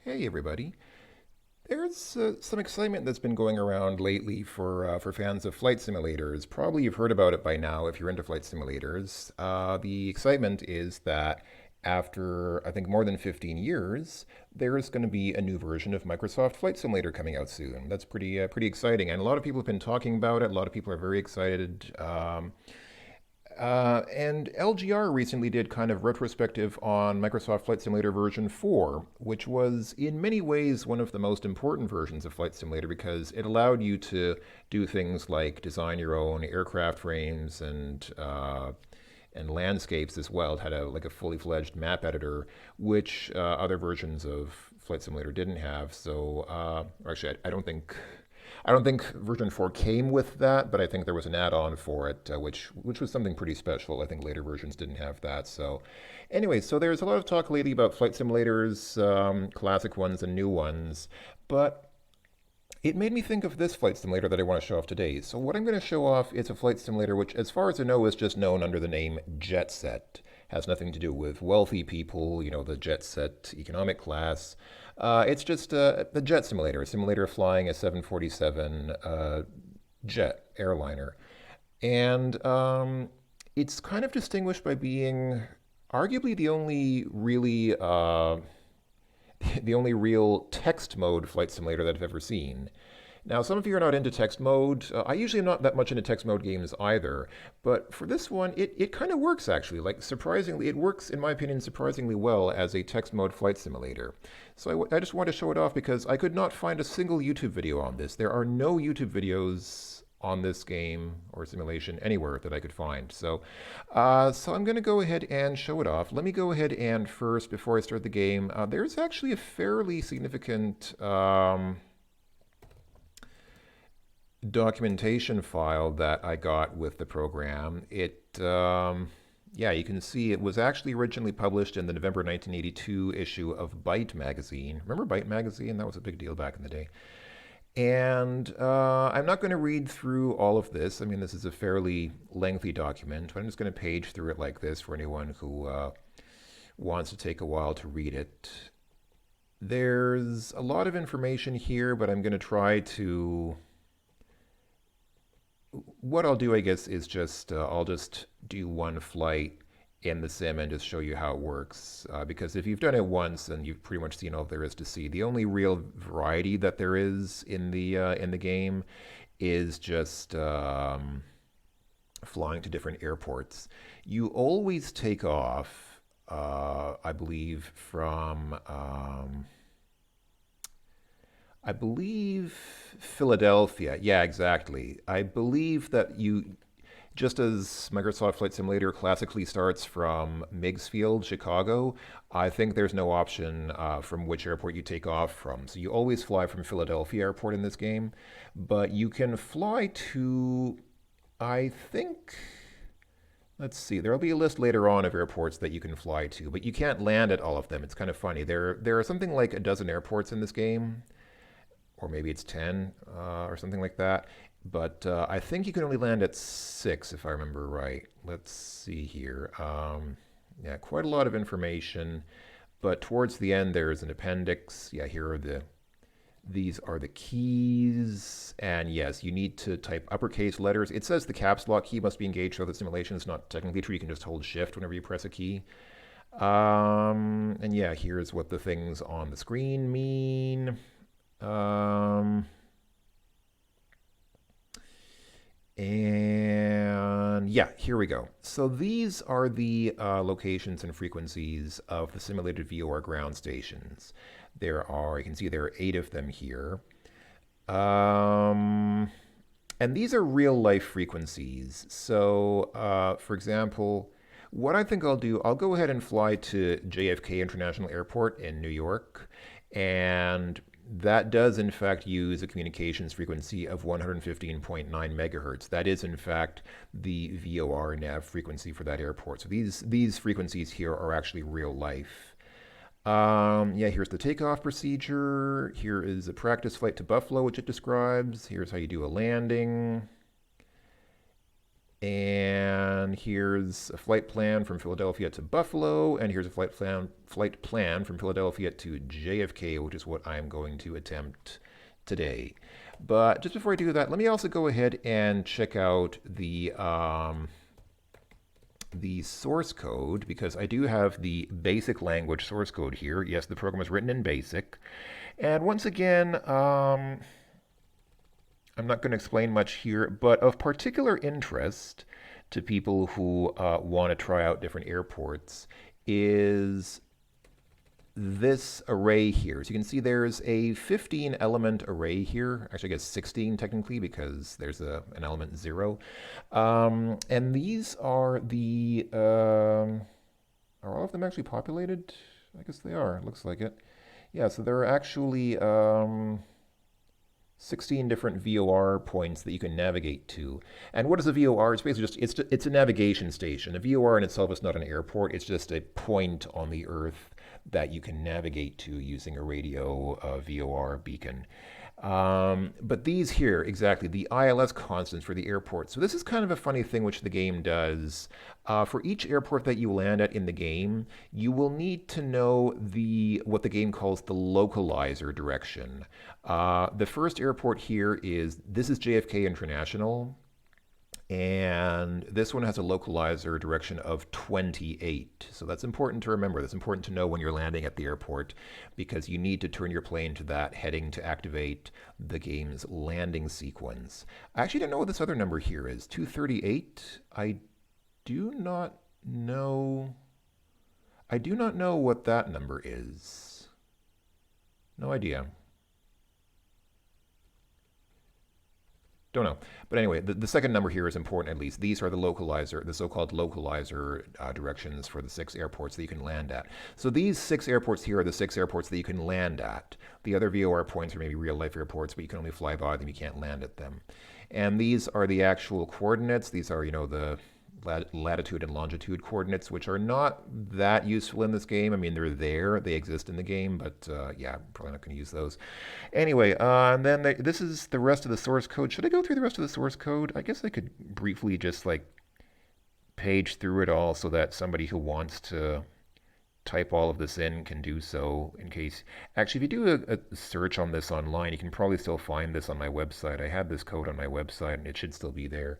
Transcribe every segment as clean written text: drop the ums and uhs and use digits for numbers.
Hey everybody. There's some excitement that's been going around lately for fans of flight simulators. Probably you've heard about it by now if you're into flight simulators. The excitement is that after I think more than 15 years, there is going to be a new version of Microsoft Flight Simulator coming out soon. That's pretty exciting, and a lot of people have been talking about it. A lot of people are very excited. And LGR recently did kind of retrospective on Microsoft Flight Simulator version 4, which was in many ways one of the most important versions of Flight Simulator because it allowed you to do things like design your own aircraft frames and landscapes as well. It had a fully fledged map editor, which other versions of Flight Simulator didn't have. So actually, I don't think version 4 came with that, but I think there was an add-on for it, which was something pretty special. I think later versions didn't have that. So, anyway, so there's a lot of talk lately about flight simulators, classic ones and new ones, but it made me think of this flight simulator that I want to show off today. So, what I'm going to show off is a flight simulator which, as far as I know, is just known under the name JETSET. Has nothing to do with wealthy people, the jet set economic class. It's just the jet simulator, a simulator of flying a 747 jet airliner. And it's kind of distinguished by being arguably the only real text mode flight simulator that I've ever seen. Now, some of you are not into text mode. I usually am not that much into text mode games either, but for this one, it kind of works actually. Like, surprisingly, it works, in my opinion, surprisingly well as a text mode flight simulator. So I just want to show it off because I could not find a single YouTube video on this. There are no YouTube videos on this game or simulation anywhere that I could find. So I'm going to go ahead and show it off. Let me go ahead and first, before I start the game, there's actually a fairly significant documentation file that I got with the program. Yeah, you can see it was actually originally published in the November 1982 issue of Byte magazine. Remember Byte magazine? That was a big deal back in the day. And I'm not going to read through all of this. I mean, this is a fairly lengthy document, but I'm just going to page through it like this for anyone who wants to take a while to read it. There's a lot of information here, but I'm going to try to what I'll do, I guess, is I'll just do one flight in the sim and just show you how it works. Because if you've done it once, then you've pretty much seen all there is to see. The only real variety that there is in the game is just flying to different airports. You always take off, I believe, from I believe Philadelphia. Yeah, exactly. I believe that just as Microsoft Flight Simulator classically starts from Meigs Field, Chicago, I think there's no option from which airport you take off from. So you always fly from Philadelphia Airport in this game, but you can fly to, I think, let's see, there'll be a list later on of airports that you can fly to, but you can't land at all of them. It's kind of funny. There are something like a dozen airports in this game, or maybe it's 10 or something like that. But I think you can only land at 6 if I remember right. Let's see here. Yeah, quite a lot of information. But towards the end, there's an appendix. Yeah, these are the keys. And yes, you need to type uppercase letters. It says the caps lock key must be engaged so the simulation is not technically true. You can just hold shift whenever you press a key. And yeah, here's what the things on the screen mean. And yeah, here we go. So these are the locations and frequencies of the simulated VOR ground stations. You can see there are 8 of them here. And these are real life frequencies. So, for example, what I think I'll do, I'll go ahead and fly to JFK International Airport in New York. And that does, in fact, use a communications frequency of 115.9 megahertz. That is, in fact, the VOR nav frequency for that airport. So these frequencies here are actually real life. Yeah, here's the takeoff procedure. Here is a practice flight to Buffalo, which it describes. Here's how you do a landing. And here's a flight plan from Philadelphia to Buffalo, and here's a flight plan from Philadelphia to JFK, which is what I'm going to attempt today. But just before I do that, let me also go ahead and check out the source code, because I do have the basic language source code here. Yes, the program is written in BASIC. And once again, I'm not going to explain much here, but of particular interest to people who want to try out different airports is this array here. So you can see there's a 15 element array here. Actually, I guess 16 technically, because there's an element 0. And these are are all of them actually populated? I guess they are. Looks like it. Yeah, so there are actually 16 different VOR points that you can navigate to. And what is a VOR? It's basically just, it's a navigation station. A VOR in itself is not an airport. It's just a point on the Earth that you can navigate to using a radio VOR beacon. But these here, exactly, the ILS constants for the airport. So this is kind of a funny thing which the game does. For each airport that you land at in the game, you will need to know what the game calls the localizer direction. The first airport here this is JFK International. And this one has a localizer direction of 28. So that's important to remember. That's important to know when you're landing at the airport, because you need to turn your plane to that heading to activate the game's landing sequence. I actually don't know what this other number here is. 238? I do not know. I do not know what that number is. No idea. Don't know. But anyway, the second number here is important at least. These are the so-called localizer directions for the 6 airports that you can land at. So these 6 airports here are the 6 airports that you can land at. The other VOR points are maybe real-life airports, but you can only fly by them, you can't land at them. And these are the actual coordinates. These are, the latitude and longitude coordinates, which are not that useful in this game. I mean, they're there, they exist in the game, but yeah, I'm probably not going to use those. Anyway, and then this is the rest of the source code. Should I go through the rest of the source code? I guess I could briefly just page through it all so that somebody who wants to type all of this in can do so. In case, actually, if you do a search on this online, you can probably still find this on my website. I have this code on my website, and it should still be there.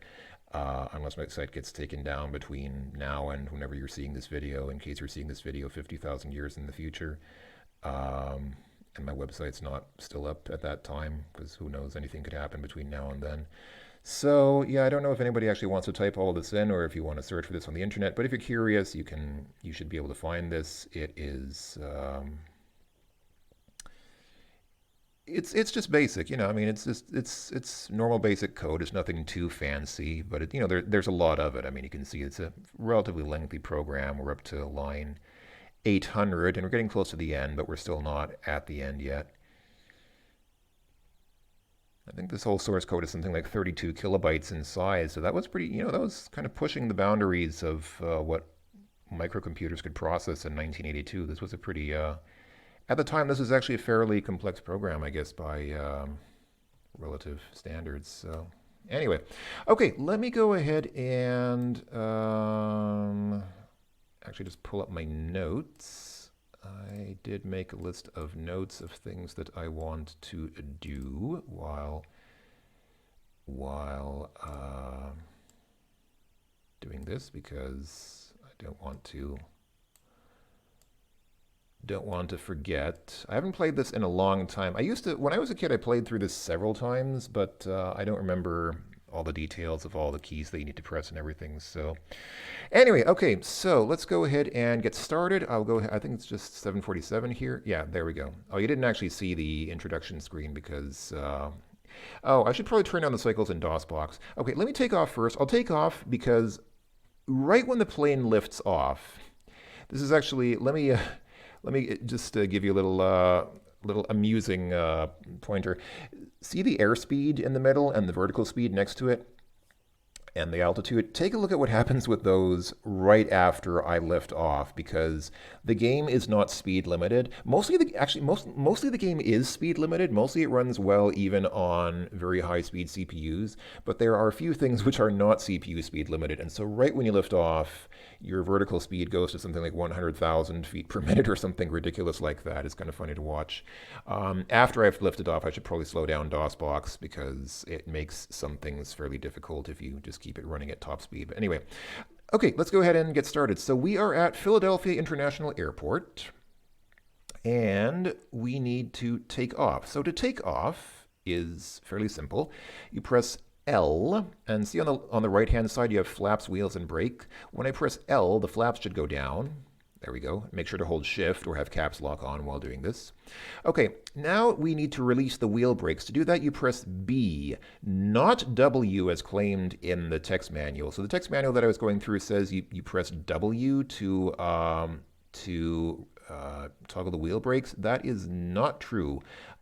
Unless my site gets taken down between now and whenever you're seeing this video, in case you're seeing this video 50,000 years in the future. And my website's not still up at that time, because who knows, anything could happen between now and then. So yeah, I don't know if anybody actually wants to type all this in, or if you want to search for this on the internet, but if you're curious, you should be able to find this. It is it's just basic, I mean, it's normal basic code. It's nothing too fancy, but there's a lot of it. I mean, you can see it's a relatively lengthy program. We're up to line 800, and we're getting close to the end, but we're still not at the end yet. I think this whole source code is something like 32 kilobytes in size, so that was pretty, that was kind of pushing the boundaries of what microcomputers could process in 1982. This was a pretty at the time, this was actually a fairly complex program, I guess, by relative standards. So anyway, okay, let me go ahead and actually just pull up my notes. I did make a list of notes of things that I want to do while doing this, because I don't want to forget. I haven't played this in a long time. When I was a kid, I played through this several times, but I don't remember all the details of all the keys that you need to press and everything. So anyway, okay, so let's go ahead and get started. I think it's just 7:47 here. Yeah, there we go. Oh, you didn't actually see the introduction screen because, I should probably turn down the cycles in DOSBox. Okay, let me take off first. I'll take off because right when the plane lifts off, this is actually, let me just give you a little amusing pointer. See the airspeed in the middle and the vertical speed next to it? and the altitude. Take a look at what happens with those right after I lift off, because the game is not speed limited. Mostly the game is speed limited. Mostly it runs well even on very high speed CPUs, but there are a few things which are not CPU speed limited. And so right when you lift off, your vertical speed goes to something like 100,000 feet per minute or something ridiculous like that. It's kind of funny to watch. After I've lifted off, I should probably slow down DOSBox because it makes some things fairly difficult if you just keep it running at top speed. But anyway, okay, let's go ahead and get started. So we are at Philadelphia International Airport, and we need to take off. So to take off is fairly simple. You press L, and see on the right-hand side you have flaps, wheels, and brake. When I press L, the flaps should go down. There we go. Make sure to hold Shift or have caps lock on while doing this. Okay, now we need to release the wheel brakes. To do that, you press B, not W as claimed in the text manual. So the text manual that I was going through says you press W to toggle the wheel brakes. That is not true.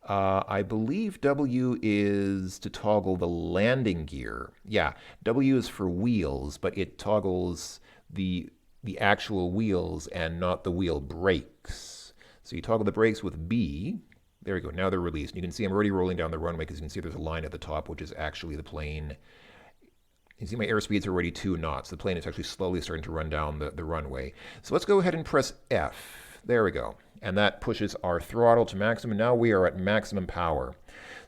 I believe W is to toggle the landing gear. Yeah, W is for wheels, but it toggles the actual wheels and not the wheel brakes. So you toggle the brakes with B. There we go. Now they're released. You can see I'm already rolling down the runway because you can see there's a line at the top, which is actually the plane. You see my airspeeds are already 2 knots. The plane is actually slowly starting to run down the runway. So let's go ahead and press F. There we go. And that pushes our throttle to maximum. Now we are at maximum power.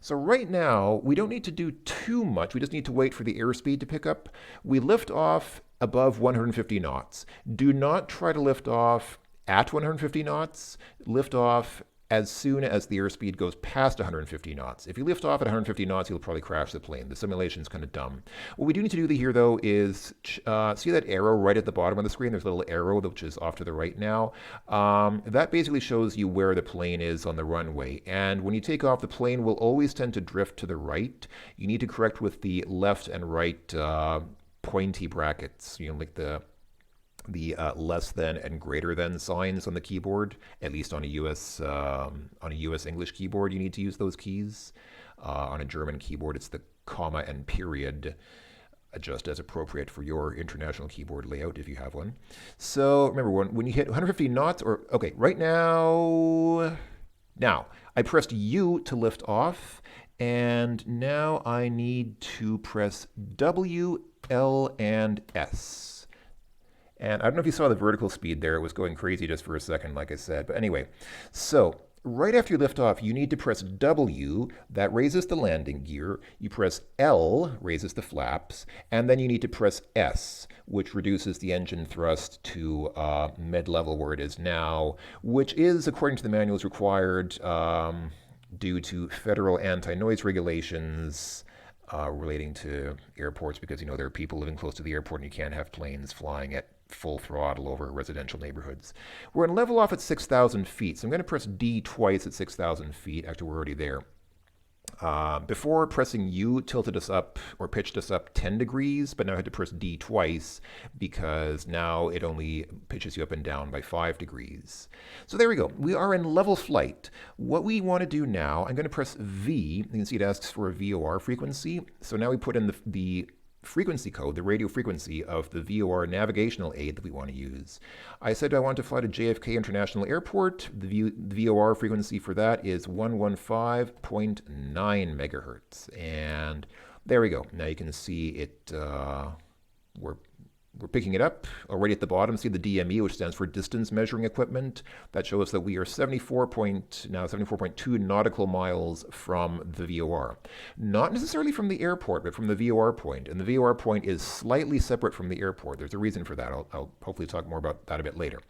So right now, we don't need to do too much. We just need to wait for the airspeed to pick up. We lift off above 150 knots. Do not try to lift off at 150 knots. Lift off as soon as the airspeed goes past 150 knots. If you lift off at 150 knots, you'll probably crash the plane. The simulation's kind of dumb. What we do need to do here, though, is see that arrow right at the bottom of the screen? There's a little arrow which is off to the right now. That basically shows you where the plane is on the runway. And when you take off, the plane will always tend to drift to the right. You need to correct with the left and right pointy brackets, like the less than and greater than signs on the keyboard. At least on a US English keyboard, you need to use those keys. On a German keyboard, it's the comma and period. Adjust as appropriate for your international keyboard layout if you have one. So remember, when you hit 150 knots, okay, right now I pressed U to lift off, and now I need to press W, L, and S. And I don't know if you saw the vertical speed there. It was going crazy just for a second, like I said. But anyway, so right after you lift off, you need to press W. That raises the landing gear. You press L, raises the flaps. And then you need to press S, which reduces the engine thrust to mid-level where it is now, which is, according to the manuals, required due to federal anti-noise regulations relating to airports, because there are people living close to the airport and you can't have planes flying at full throttle over residential neighborhoods. We're in level off at 6,000 feet, so I'm going to press D twice at 6,000 feet. Actually, we're already there. Before pressing U tilted us up or pitched us up 10 degrees, but now I had to press D twice because now it only pitches you up and down by 5 degrees. So there we go. We are in level flight. What we want to do now, I'm going to press V. You can see it asks for a VOR frequency. So now we put in the frequency code, the radio frequency of the VOR navigational aid that we want to use. I said I want to fly to JFK International Airport. The VOR frequency for that is 115.9 megahertz. And there we go. Now you can see it, we're picking it up already at the bottom. See the DME, which stands for distance measuring equipment. That shows that we are 74.2 nautical miles from the VOR. Not necessarily from the airport, but from the VOR point. And the VOR point is slightly separate from the airport. There's a reason for that. I'll hopefully talk more about that a bit later.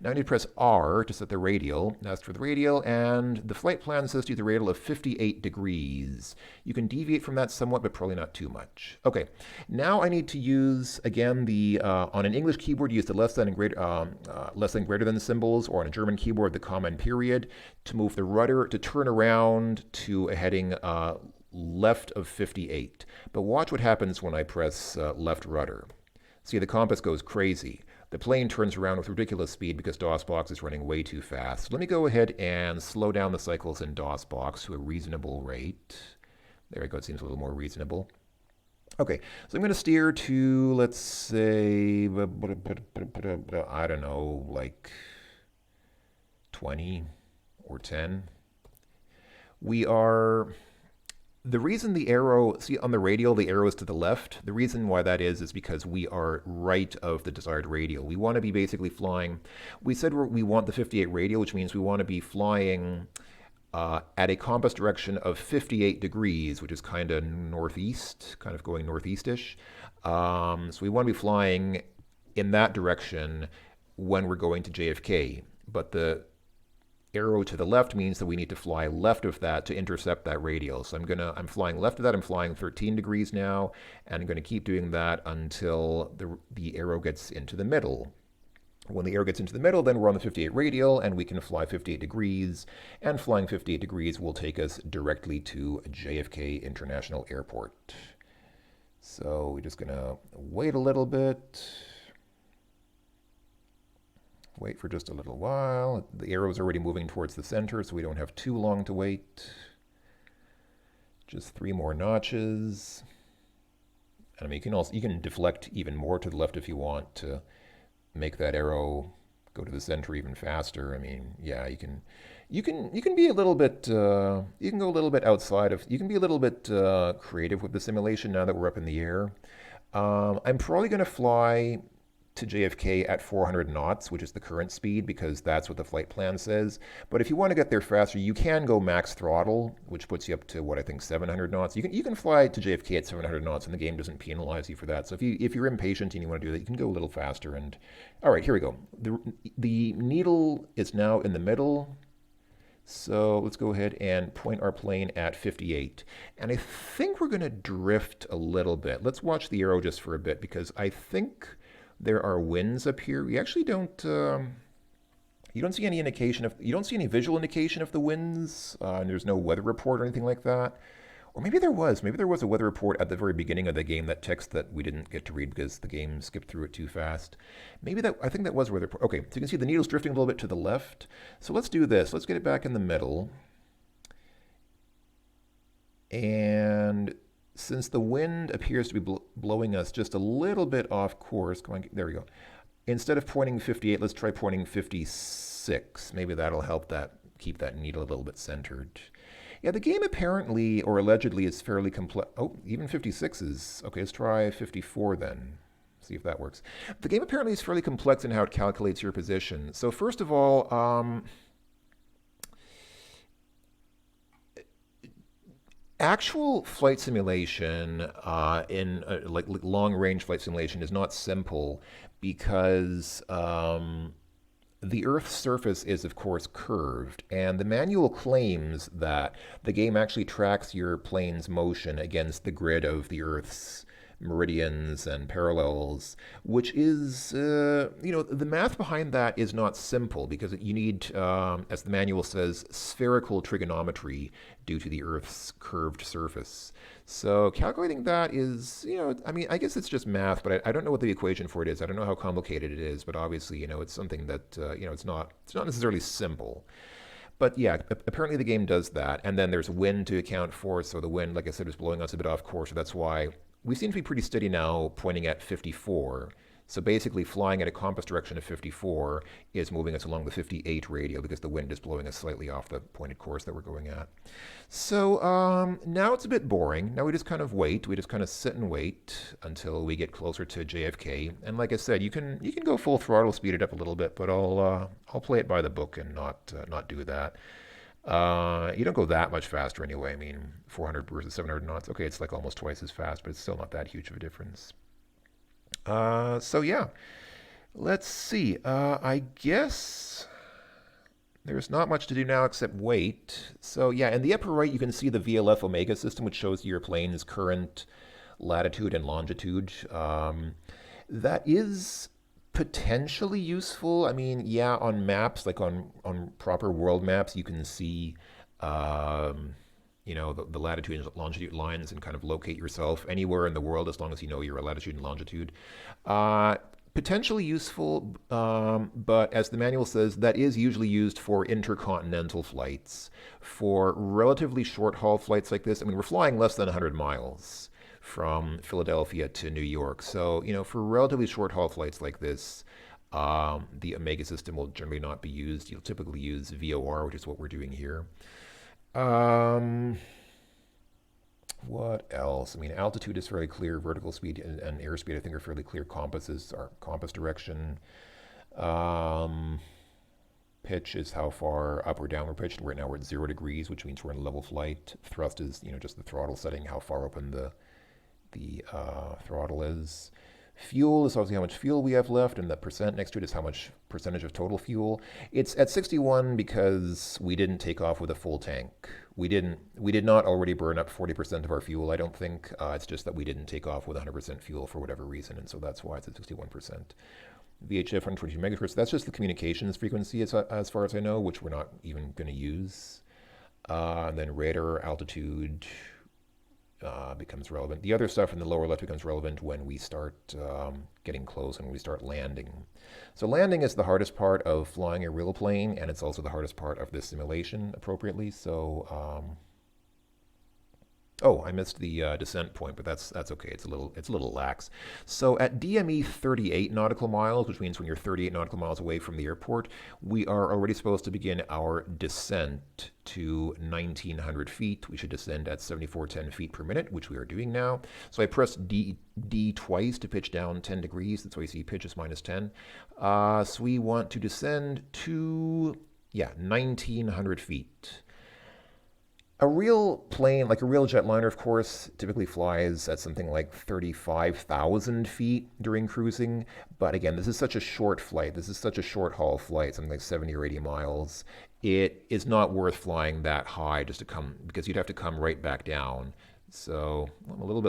Now I need to press R to set the radial. That's for the radial, and the flight plan says to use a radial of 58 degrees. You can deviate from that somewhat, but probably not too much. Okay, now I need to use, again, on an English keyboard, use the less than and greater than symbols, or on a German keyboard, the comma and period, to move the rudder to turn around to a heading left of 58. But watch what happens when I press left rudder. See, the compass goes crazy. The plane turns around with ridiculous speed because DOSBox is running way too fast. Let me go ahead and slow down the cycles in DOSBox to a reasonable rate. There we go, it seems a little more reasonable. Okay, so I'm going to steer to, let's say, I don't know, like 20 or 10. We are The reason the arrow, see on the radial, the arrow is to the left. The reason why that is because we are right of the desired radial. We want to be basically flying. We said we want the 58 radial, which means we want to be flying at a compass direction of 58 degrees, which is kind of northeast, kind of going northeastish. So we want to be flying in that direction when we're going to JFK. But the arrow to the left means that we need to fly left of that to intercept that radial. So I'm flying left of that. I'm flying 13 degrees now, and I'm going to keep doing that until the arrow gets into the middle. When the arrow gets into the middle, then we're on the 58 radial, and we can fly 58 degrees, and flying 58 degrees will take us directly to JFK International Airport. So we're just going to wait a little bit. Wait for just a little while. The arrow is already moving towards the center, so we don't have too long to wait. Just 3 more notches. And I mean, you can deflect even more to the left if you want to make that arrow go to the center even faster. I mean, yeah, you can be a little bit you can go a little bit outside of, you can be a little bit creative with the simulation now that we're up in the air. I'm probably going to fly to JFK at 400 knots, which is the current speed, because that's what the flight plan says. But if you want to get there faster, you can go max throttle, which puts you up to what I think 700 knots. You can fly to JFK at 700 knots, and the game doesn't penalize you for that. So if you're impatient and you want to do that, you can go a little faster. And all right, here we go. The needle is now in the middle. So let's go ahead and point our plane at 58. And I think we're going to drift a little bit. Let's watch the arrow just for a bit, because I think there are winds up here. We actually don't. You don't see any indication of. You don't see any visual indication of the winds. And there's no weather report or anything like that. Or maybe there was. Maybe there was a weather report at the very beginning of the game. That text that we didn't get to read because the game skipped through it too fast. Maybe that. I think that was a weather report. Okay, so you can see the needle's drifting a little bit to the left. So let's do this. Let's get it back in the middle. And since the wind appears to be blowing us just a little bit off course, come on, there we go. Instead of pointing 58, let's try pointing 56. Maybe that'll help keep that needle a little bit centered. Yeah, the game apparently, or allegedly, is fairly complex. Oh, even 56 is, okay, let's try 54 then. See if that works. The game apparently is fairly complex in how it calculates your position. So first of all, actual flight simulation in like long-range flight simulation is not simple, because the Earth's surface is, of course, curved, and the manual claims that the game actually tracks your plane's motion against the grid of the Earth's meridians and parallels, which is, the math behind that is not simple, because you need, as the manual says, spherical trigonometry due to the Earth's curved surface. So calculating that is, I mean, I guess it's just math, but I don't know what the equation for it is. I don't know how complicated it is, but obviously, it's something that, it's not necessarily simple. But yeah, apparently the game does that. And then there's wind to account for. So the wind, like I said, is blowing us a bit off course. So that's why we seem to be pretty steady now, pointing at 54. So basically, flying at a compass direction of 54 is moving us along the 58 radial, because the wind is blowing us slightly off the pointed course that we're going at. So now it's a bit boring. Now we just kind of wait. We just kind of sit and wait until we get closer to JFK. And like I said, you can go full throttle, speed it up a little bit, but I'll play it by the book and not do that. You don't go that much faster anyway. I mean, 400 versus 700 knots. Okay, it's like almost twice as fast, but it's still not that huge of a difference. So yeah, let's see. I guess there's not much to do now except wait. So yeah, in the upper right, you can see the VLF Omega system, which shows your plane's current latitude and longitude. That is potentially useful. I mean, yeah, on maps, like on proper world maps, you can see, the latitude and longitude lines and kind of locate yourself anywhere in the world as long as you know your latitude and longitude. Potentially useful, but as the manual says, that is usually used for intercontinental flights. For relatively short haul flights like this, I mean, we're flying less than 100 miles. from Philadelphia to New York. So, for relatively short haul flights like this, the Omega system will generally not be used. You'll typically use VOR, which is what we're doing here. Um, what else? I mean, altitude is fairly clear. Vertical speed and airspeed, I think, are fairly clear. Compasses are compass direction. Um, Pitch is how far up or down we're pitched. Right now we're at 0 degrees, which means we're in level flight. Thrust is, just the throttle setting, how far open the throttle is. Fuel is obviously how much fuel we have left, and the percent next to it is how much percentage of total fuel. It's at 61 because we didn't take off with a full tank. We did not already burn up 40% of our fuel, I don't think. It's just that we didn't take off with 100% fuel for whatever reason, and so that's why it's at 61%. VHF 122 megahertz, that's just the communications frequency as far as I know, which we're not even going to use. And then radar altitude becomes relevant. The other stuff in the lower left becomes relevant when we start getting close and when we start landing. So landing is the hardest part of flying a real plane, and it's also the hardest part of this simulation appropriately. So oh, I missed the descent point, but that's okay. It's a little lax. So at DME 38 nautical miles, which means when you're 38 nautical miles away from the airport, we are already supposed to begin our descent to 1,900 feet. We should descend at 7410 feet per minute, which we are doing now. So I pressed D twice to pitch down 10 degrees. That's why you see pitch is -10. So we want to descend to 1,900 feet. A real plane, like a real jetliner, of course, typically flies at something like 35,000 feet during cruising. But again, this is such a short flight. This is such a short haul flight, something like 70 or 80 miles. It is not worth flying that high just to come, because you'd have to come right back down. So I'm a little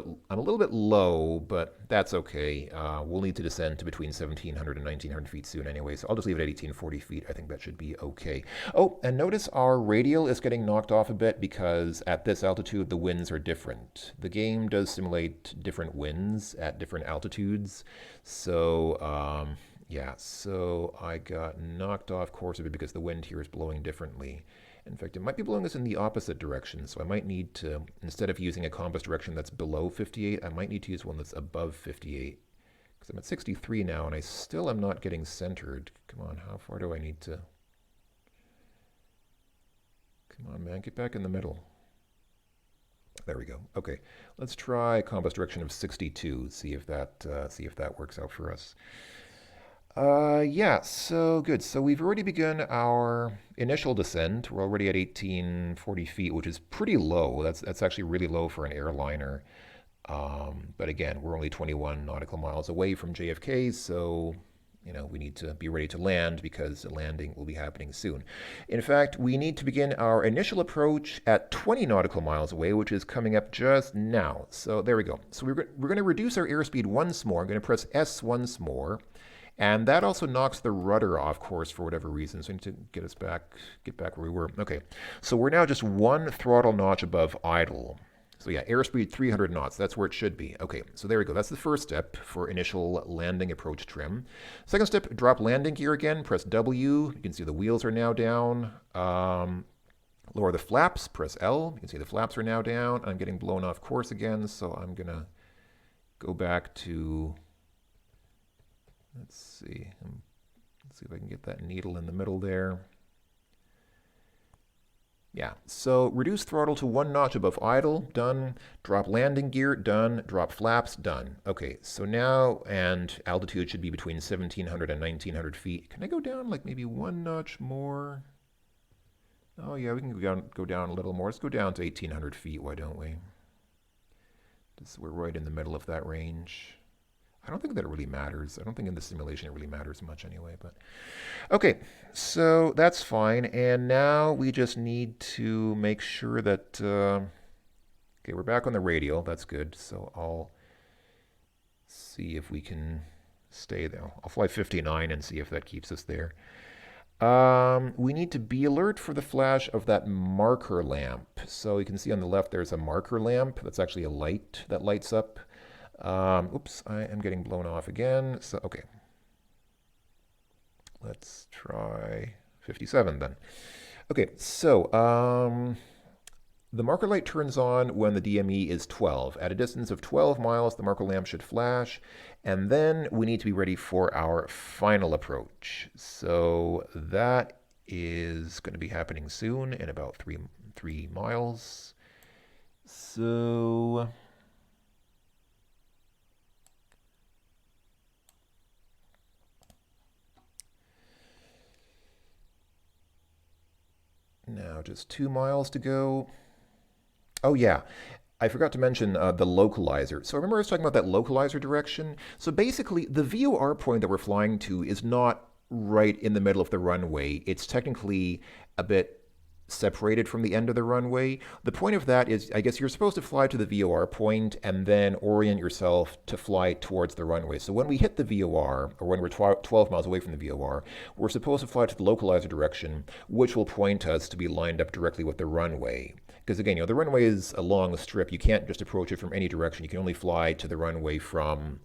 bit low, but that's okay. We'll need to descend to between 1,700 and 1,900 feet soon anyway, so I'll just leave it at 1,840 feet. I think that should be okay. Oh, and notice our radial is getting knocked off a bit because at this altitude the winds are different. The game does simulate different winds at different altitudes, so so I got knocked off course a bit because the wind here is blowing differently. In fact, it might be blowing us in the opposite direction, so I might need to, instead of using a compass direction that's below 58, I might need to use one that's above 58. Because I'm at 63 now, and I still am not getting centered. Come on, how far do I need to... Come on, man, get back in the middle. There we go. Okay, let's try compass direction of 62, see if that works out for us. So good. So we've already begun our initial descent. We're already at 1,840 feet, which is pretty low. That's actually really low for an airliner. But again, we're only 21 nautical miles away from JFK, so we need to be ready to land because landing will be happening soon. In fact, we need to begin our initial approach at 20 nautical miles away, which is coming up just now. So there we go. So we're going to reduce our airspeed once more. I'm going to press S once more. And that also knocks the rudder off course for whatever reason. So I need to get back where we were. Okay, so we're now just one throttle notch above idle. So airspeed 300 knots, that's where it should be. Okay, so there we go. That's the first step for initial landing approach trim. Second step, drop landing gear again, press W. You can see the wheels are now down. Lower the flaps, press L. You can see the flaps are now down. I'm getting blown off course again, so I'm gonna go back to... Let's see if I can get that needle in the middle there. Yeah, so reduce throttle to one notch above idle, done. Drop landing gear, done. Drop flaps, done. Okay, so now, and altitude should be between 1,700 and 1,900 feet. Can I go down like maybe one notch more? Oh yeah, we can go down a little more. Let's go down to 1,800 feet, why don't we? We're right in the middle of that range. I don't think that it really matters. I don't think in the simulation it really matters much anyway, but okay, so that's fine. And now we just need to make sure that, okay, we're back on the radial. That's good. So I'll see if we can stay there. I'll fly 59 and see if that keeps us there. We need to be alert for the flash of that marker lamp. So you can see on the left there's a marker lamp. That's actually a light that lights up. Oops, I am getting blown off again. So, okay. Let's try 57 then. Okay, so The marker light turns on when the DME is 12. At a distance of 12 miles, the marker lamp should flash, and then we need to be ready for our final approach. So that is going to be happening soon in about three miles. So now just 2 miles to go. Oh yeah, I forgot to mention the localizer. So remember I was talking about that localizer direction? So basically, the VOR point that we're flying to is not right in the middle of the runway. It's technically a bit separated from the end of the runway. The point of that is, I guess you're supposed to fly to the VOR point and then orient yourself to fly towards the runway. So when we hit the VOR, or when we're 12 miles away from the VOR, we're supposed to fly to the localizer direction, which will point us to be lined up directly with the runway. Because again, the runway is a long strip. You can't just approach it from any direction. You can only fly to the runway from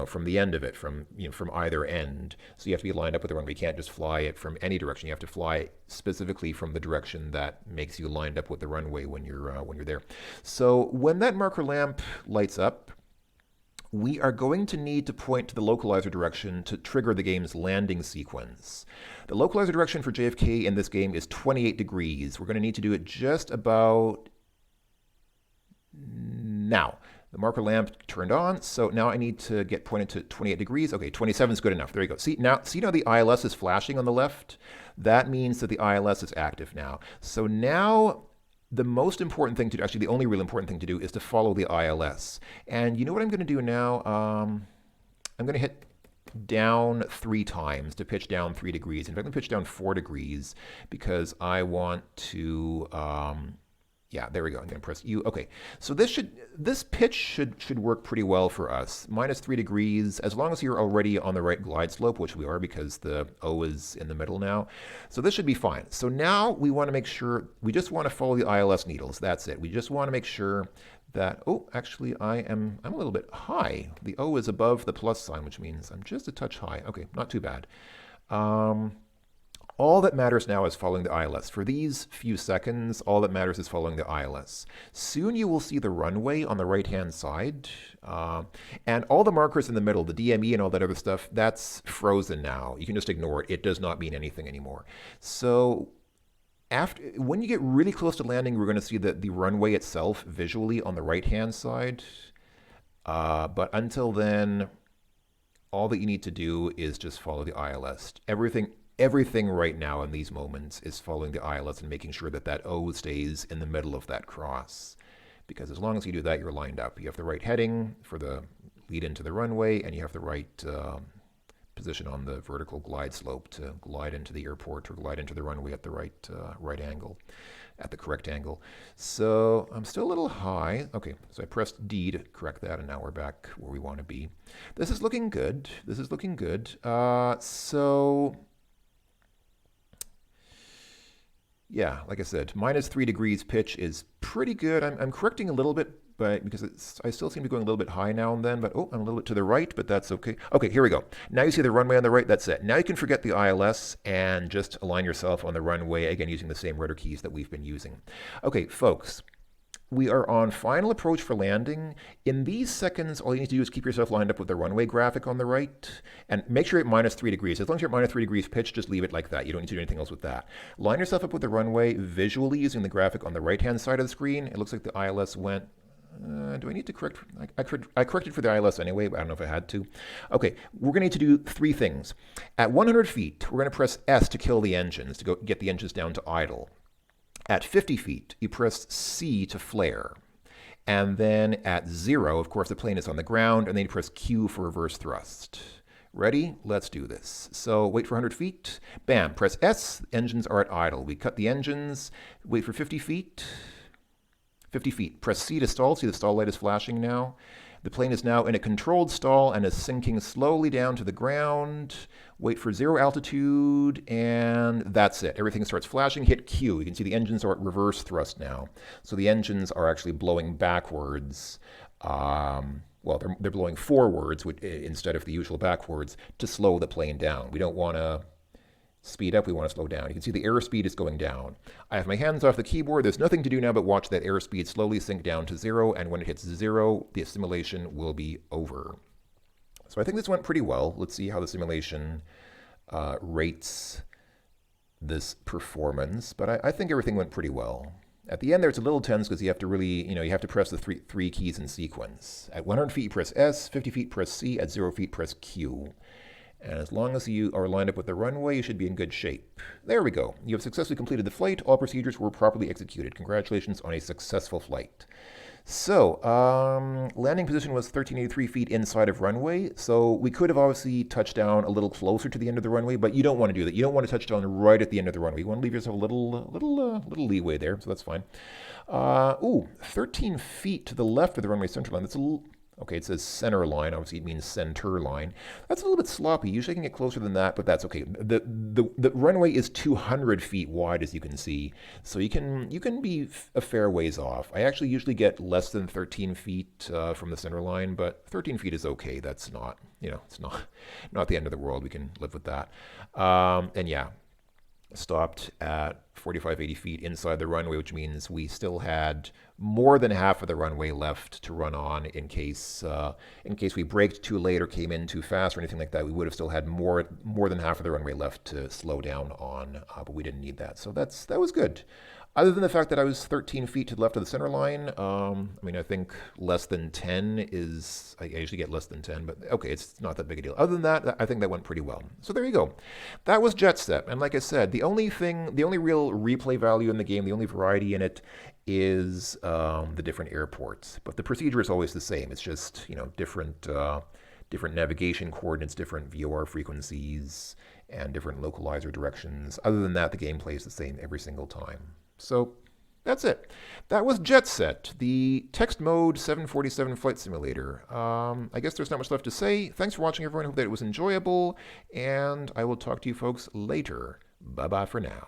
from the end of it, from either end. So you have to be lined up with the runway. You can't just fly it from any direction. You have to fly specifically from the direction that makes you lined up with the runway when you're there. So when that marker lamp lights up, we are going to need to point to the localizer direction to trigger the game's landing sequence. The localizer direction for JFK in this game is 28 degrees. We're going to need to do it just about now. The marker lamp turned on, so now I need to get pointed to 28 degrees. Okay, 27 is good enough. There you go. See now the ILS is flashing on the left? That means that the ILS is active now. So now the most important thing to do, actually the only real important thing to do, is to follow the ILS. And you know what I'm going to do now? I'm going to hit down 3 times to pitch down 3 degrees. In fact, I'm going to pitch down 4 degrees because I want to... yeah, there we go. I'm going to press U. Okay, so this pitch should work pretty well for us. -3 degrees, as long as you're already on the right glide slope, which we are because the O is in the middle now. So this should be fine. So now we want to make sure, we just want to follow the ILS needles. That's it. We just want to make sure that, oh, actually I'm a little bit high. The O is above the plus sign, which means I'm just a touch high. Okay, not too bad. All that matters now is following the ILS. For these few seconds, all that matters is following the ILS. Soon you will see the runway on the right-hand side, and all the markers in the middle, the DME and all that other stuff, that's frozen now. You can just ignore it. It does not mean anything anymore. So when you get really close to landing, we're going to see the runway itself visually on the right-hand side. But until then, all that you need to do is just follow the ILS. Everything right now in these moments is following the ILS and making sure that that O stays in the middle of that cross. Because as long as you do that, you're lined up. You have the right heading for the lead into the runway, and you have the right position on the vertical glide slope to glide into the airport or glide into the runway at the right angle, at the correct angle. So I'm still a little high. Okay, so I pressed D to correct that, and now we're back where we want to be. This is looking good. This is looking good. So... yeah, like I said, -3 degrees pitch is pretty good. I'm correcting a little bit, but because I still seem to be going a little bit high now and then, but oh, I'm a little bit to the right, but that's okay. Okay, here we go. Now you see the runway on the right, that's it. Now you can forget the ILS and just align yourself on the runway, again, using the same rudder keys that we've been using. Okay, folks. We are on final approach for landing. In these seconds, all you need to do is keep yourself lined up with the runway graphic on the right, and make sure you're at -3 degrees. As long as you're at -3 degrees pitch, just leave it like that. You don't need to do anything else with that. Line yourself up with the runway visually using the graphic on the right-hand side of the screen. It looks like the ILS went... do I need to correct? I corrected for the ILS anyway, but I don't know if I had to. Okay, we're going to need to do 3 things. At 100 feet, we're going to press S to kill the engines, to go get the engines down to idle. At 50 feet, you press C to flare. And then at 0, of course, the plane is on the ground, and then you press Q for reverse thrust. Ready? Let's do this. So wait for 100 feet. Bam, press S. Engines are at idle. We cut the engines. Wait for 50 feet. 50 feet. Press C to stall. See the stall light is flashing now. The plane is now in a controlled stall and is sinking slowly down to the ground. Wait for 0 altitude, and that's it. Everything starts flashing. Hit Q. You can see the engines are at reverse thrust now. So the engines are actually blowing backwards. Well, they're blowing forwards instead of the usual backwards to slow the plane down. We don't want to speed up, we want to slow down. You can see the airspeed is going down. I have my hands off the keyboard. There's nothing to do now but watch that airspeed slowly sink down to 0, and when it hits 0, the simulation will be over. So I think this went pretty well. Let's see how the simulation rates this performance, but I think everything went pretty well. At the end there, it's a little tense because you have to really, you have to press the three keys in sequence. At 100 feet, press S, 50 feet, press C, at 0 feet, press Q. And as long as you are lined up with the runway, you should be in good shape. There we go. You have successfully completed the flight. All procedures were properly executed. Congratulations on a successful flight. So, landing position was 1383 feet inside of runway. So we could have obviously touched down a little closer to the end of the runway, but you don't want to do that. You don't want to touch down right at the end of the runway. You want to leave yourself a little leeway there, so that's fine. 13 feet to the left of the runway center line. That's a little... Okay, it says center line. Obviously, it means center line. That's a little bit sloppy. Usually I can get closer than that, but that's okay. The runway is 200 feet wide, as you can see, so you can be a fair ways off. I actually usually get less than 13 feet from the center line, but 13 feet is okay. That's not, it's not the end of the world. We can live with that. And yeah, stopped at 45-80 feet inside the runway, which means we still had more than half of the runway left to run on in case we braked too late or came in too fast or anything like that. We would have still had more than half of the runway left to slow down on, but we didn't need that. So that was good. Other than the fact that I was 13 feet to the left of the center line, I think less than 10 is, I usually get less than 10, but okay, it's not that big a deal. Other than that, I think that went pretty well. So there you go. That was JETSET, and like I said, the only real replay value in the game, the only variety in it is the different airports. But the procedure is always the same. It's just, different navigation coordinates, different VOR frequencies, and different localizer directions. Other than that, the gameplay is the same every single time. So that's it. That was JETSET, the text mode 747 flight simulator. I guess there's not much left to say. Thanks for watching, everyone. Hope that it was enjoyable, and I will talk to you folks later. Bye-bye for now.